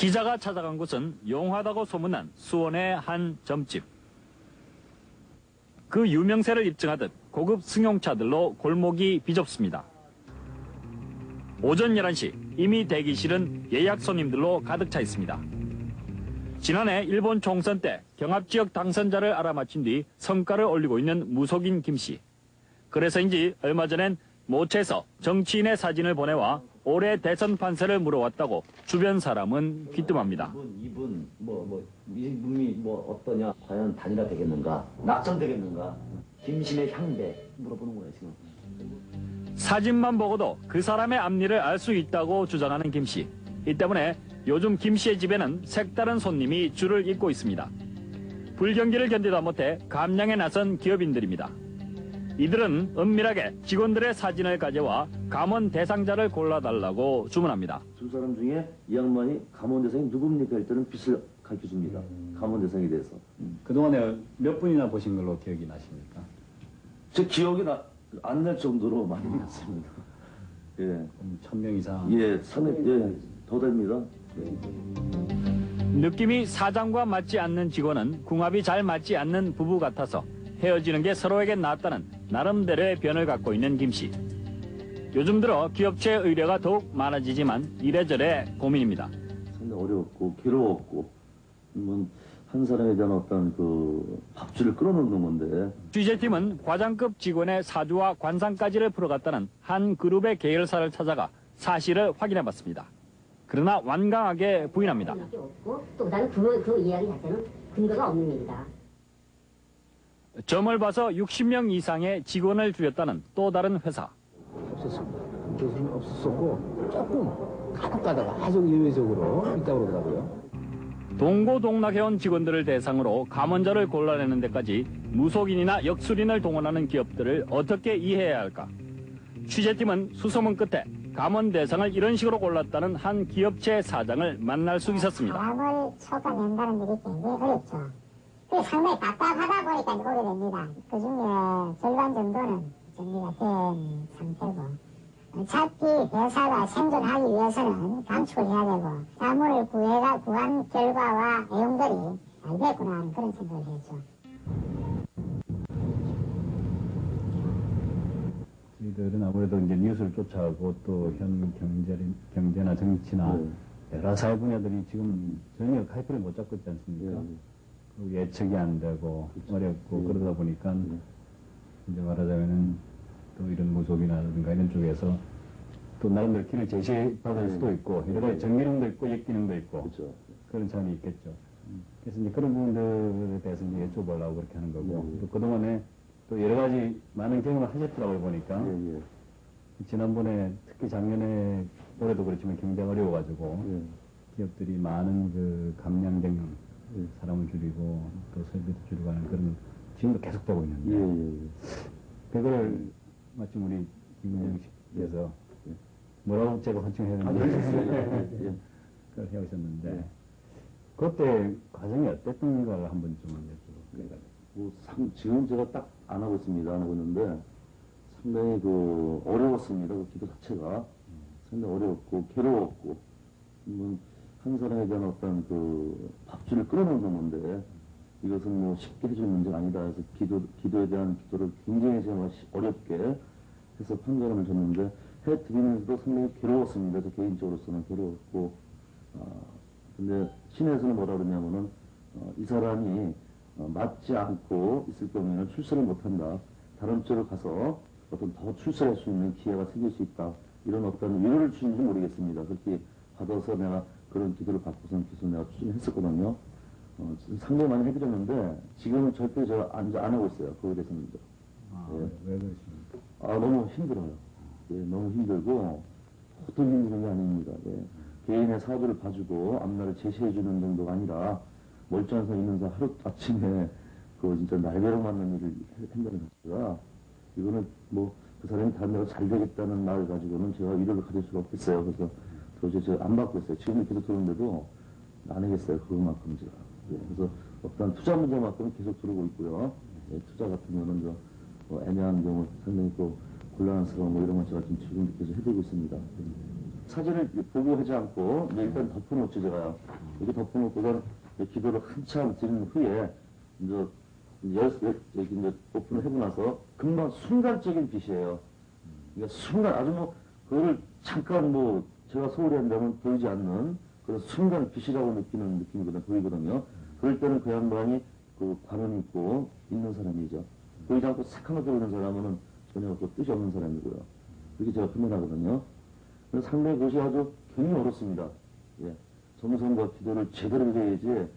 기자가 찾아간 곳은 용하다고 소문난 수원의 한 점집. 그 유명세를 입증하듯 고급 승용차들로 골목이 비좁습니다. 오전 11시 이미 대기실은 예약 손님들로 가득 차 있습니다. 지난해 일본 총선 때 경합지역 당선자를 알아맞힌 뒤 성과를 올리고 있는 무속인 김씨. 그래서인지 얼마 전엔 모체에서 정치인의 사진을 보내와 올해 대선 판세를 물어왔다고 주변 사람은 귀뜸합니다. 이분이 어떠냐, 과연 단일화 되겠는가, 낙선되겠는가, 김신의 향배 물어보는 거예요 지금. 사진만 보고도 그 사람의 앞니를 알 수 있다고 주장하는 김씨. 이 때문에 요즘 김씨의 집에는 색다른 손님이 줄을 잇고 있습니다. 불경기를 견디다 못해 감량에 나선 기업인들입니다. 이들은 은밀하게 직원들의 사진을 가져와 감원 대상자를 골라달라고 주문합니다. 두 사람 중에 이 양반이 감원 대상이 누굽니까 할 때는 빛을 가르쳐줍니다. 감원 대상에 대해서. 그동안에 몇 분이나 보신 걸로 기억이 나십니까? 제 기억이 안 날 정도로 많이 났습니다. 예. 1000명 이상? 예, 더 됩니다. 예. 느낌이 사장과 맞지 않는 직원은 궁합이 잘 맞지 않는 부부 같아서 헤어지는 게 서로에게 낫다는 나름대로의 변을 갖고 있는 김씨. 요즘 들어 기업체 의뢰가 더욱 많아지지만 이래저래 고민입니다. 상당히 어려웠고 괴로웠고 한 사람에 대한 어떤 그 밥줄을 끌어놓는 건데. 취재팀은 과장급 직원의 사주와 관상까지를 풀어갔다는 한 그룹의 계열사를 찾아가 사실을 확인해봤습니다. 그러나 완강하게 부인합니다. 또 그다음에 그 이야기 자체는 근거가 없는 얘기다. 점을 봐서 60명 이상의 직원을 줄였다는 또 다른 회사. 없었습니다. 교수는 없었고 조금 가끔 가다가 아주 예외적으로 있다고 그러더라고요. 동고동락해온 직원들을 대상으로 감원자를 골라내는 데까지 무속인이나 역술인을 동원하는 기업들을 어떻게 이해해야 할까? 취재팀은 수소문 끝에 감원 대상을 이런 식으로 골랐다는 한 기업체 사장을 만날 수 있었습니다. 사람을 촉아낸다는 일이 굉장히 어렵죠. 그게 상당히 답답하다 보니까 오게 됩니다. 그중에 절반 정도는 정리가 된 상태고 어차피 회사가 생존하기 위해서는 감축을 해야 되고 자문을 구한 결과와 내용들이 잘 됐구나 하는 그런 생각을 했죠. 저희들은 아무래도 이제 뉴스를 쫓아가고 또 현 경제나 정치나 여러 사회 분야들이 지금 전혀 카이프를 못 잡고 있지 않습니까? 예측이 안 되고 어렵고 그러다 보니까 이제 말하자면은 또 이런 무속이라든가 이런 쪽에서 또 나름대로 길을 제시받을 수도 있고 여러 가지 정기능도 있고 역기능도 있고 그렇죠. 그런 차원이 있겠죠. 그래서 이제 그런 부분들에 대해서 이제 여쭤보려고 그렇게 하는 거고 또 그동안에 또 여러 가지 많은 경험을 하셨더라고요 보니까 지난번에 특히 작년에 올해도 그렇지만 경제가 어려워가지고 기업들이 많은 그 감량된 사람을 줄이고 또 설비도 줄이고 하는 그런 지금도 계속되고 있는데 그걸 마침 우리 김은영 씨께서 뭐라고 제가 헌청해야 되는데 그걸 해오셨는데 그때 과정이 어땠던가를 한번 좀 여쭤볼게요. 지금 제가 딱 안 하고 있습니다. 안 하고 있는데 상당히 어려웠습니다. 그 기도 자체가 상당히 어려웠고 괴로웠고 한 사람에 대한 어떤 그 밥줄을 끌어놓는 건데 이것은 쉽게 해줄 문제가 아니다. 그래서 기도에 대한 기도를 굉장히 제가 어렵게 해서 판결을 줬는데 해드리면서도 상당히 괴로웠습니다. 저 개인적으로서는 괴로웠고 근데 신에서는 뭐라 그러냐면은 이 사람이 맞지 않고 있을 경우에는 출세를 못한다. 다른 쪽으로 가서 어떤 더 출세할 수 있는 기회가 생길 수 있다. 이런 어떤 위로를 주는지 모르겠습니다. 그렇게 받아서 내가 그런 기도를 받고서는 계속 내가 추진했었거든요. 상당히 많이 해드렸는데 지금은 절대 제가 안 하고 있어요. 그거에 대해서는. 왜 그러십니까? 너무 힘들어요. 너무 힘들고 보통 힘든 게 아닙니다. 개인의 사주를 봐주고 앞날을 제시해주는 정도가 아니라 멀쩡한 사람 있는 사람 하루 아침에 진짜 날벼락 맞는 일을 한다는 자체가 이거는 그 사람이 다른 데가 잘 되겠다는 말을 가지고는 제가 위로를 가질 수가 없겠어요. 그래서 도저히 제가 안 받고 있어요. 지금 계속 들어오는데도 안 하겠어요. 그것만큼 제가. 그래서 어떤 투자 문제만큼은 계속 들어오고 있고요. 투자 같은 경우는 애매한 경우 상당히 또 곤란스러운 이런 것 제가 지금 계속 해드리고 있습니다. 사진을 보고하지 않고 일단 덮어놓죠, 제가요. 이렇게 덮어놓고선 기도를 한참 드린 후에 이제 오픈을 하고 나서 금방 순간적인 빛이에요. 그러니까 순간 아주 뭐 그거를 잠깐 뭐 제가 소홀히 한다면 보이지 않는 그런 순간 빛이라고 느끼는 느낌이거든요. 보이거든요. 그럴 때는 그 양반이 그 관원 있고 있는 사람이죠. 보이지 않고 새카맣게 보이는 사람은 전혀 그 뜻이 없는 사람이고요. 그렇게 제가 판단하거든요. 그래서 상당히 그것이 아주 굉장히 어렵습니다. 예. 정성과 기도를 제대로 해야지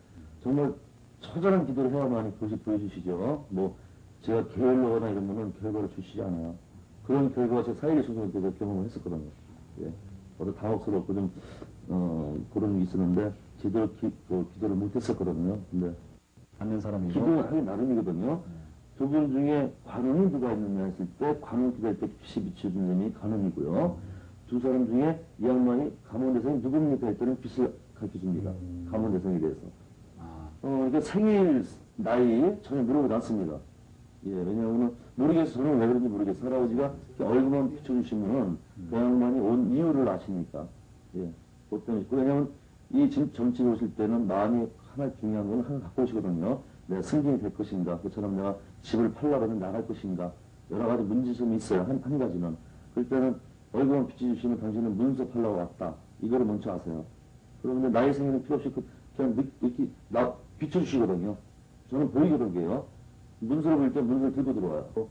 정말 처절한 기도를 해야만이 그것이 보여주시죠. 뭐 제가 게을러거나 이러면은 결과를 주시지 않아요. 그런 결과가 제 사회의 소송을 때도 경험을 했었거든요. 예. 저도 당혹스럽고 좀 그런 게 있었는데 제대로 기도를 못했었거든요. 근데 받는 사람이고 기도하기 나름이거든요. 두 분 중에 관원이 누가 있느냐 했을 때 관원 기도할 때 빛이 비춰준 놈이 관원이고요. 두 사람 중에 이 양반이 감원대상이 누굽니까 했더니 빛을 가르쳐줍니다. 감원대상에 대해서. 그러니까 생일 나이 전혀 물어보지 않습니다. 예, 왜냐하면 모르겠어. 저는 왜 그런지 모르겠어. 할아버지가 얼굴만 비춰주시면은 그 양반이 온 이유를 아시니까. 예, 어떤, 왜냐하면 이 정치에 오실 때는 마음이 하나 중요한 건 하나 갖고 오시거든요. 내가 승진이 될 것인가, 그처럼 내가 집을 팔라고는 나갈 것인가, 여러 가지 문제점이 있어요. 한 가지는. 그럴 때는 얼굴만 비춰주시면 당신은 문서 팔라고 왔다. 이거를 먼저 아세요. 그런데 나의 생일은 필요 없이 그냥 이렇게 비춰주시거든요. 저는 보이거든요. 문서를 볼 때 문서를 들고 들어와요.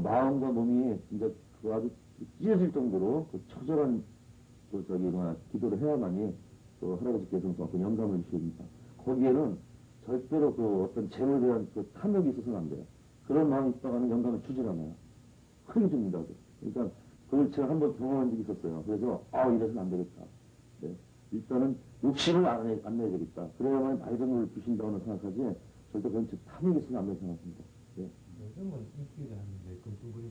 마음과 몸이 이제 그 아주 찢어질 정도로 그 처절한 기도를 해야만이 또 할아버지께서 그 영감을 주십니다. 거기에는 절대로 그 어떤 재물에 대한 그 탐욕이 있어서는 안 돼요. 그런 마음이 있다가는 영감을 주질 않아요. 크게 줍니다. 그러니까 그걸 제가 한번 경험한 적이 있었어요. 그래서 이래서는 안 되겠다. 네. 일단은 욕심을 안 내야 되겠다. 그래야만 많은 걸 주신다고 생각하지 절대 그런 탐욕이 있으면 안 된다고 생각합니다. 네. 요즘은 인기가 있는데 그 두 분이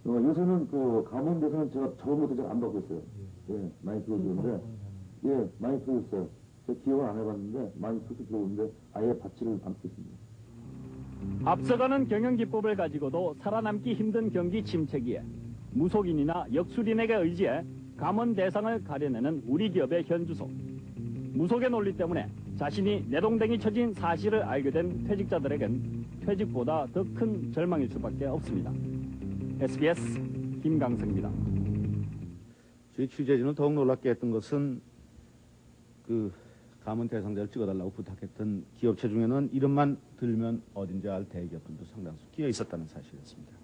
들어오니까 요새는 그 감원대상은 제가 저번부터 제가 안 받고 있어요. 예, 많이 들어오는데 예, 많이 들어오셨어요. 제가 기억을 안 해봤는데 많이 들어오는데 아예 받지를 않고 있습니다. 앞서가는 경영기법을 가지고도 살아남기 힘든 경기 침체기에 무속인이나 역술인에게 의지해 감원 대상을 가려내는 우리 기업의 현주소. 무속의 논리 때문에 자신이 내동댕이 쳐진 사실을 알게 된 퇴직자들에겐 퇴직보다 더 큰 절망일 수밖에 없습니다. SBS 김강석입니다. 저희 취재진을 더욱 놀랍게 했던 것은 그 감원 대상자를 찍어달라고 부탁했던 기업체 중에는 이름만 들면 어딘지 알 대기업들도 상당수 끼어 있었다는 사실이었습니다.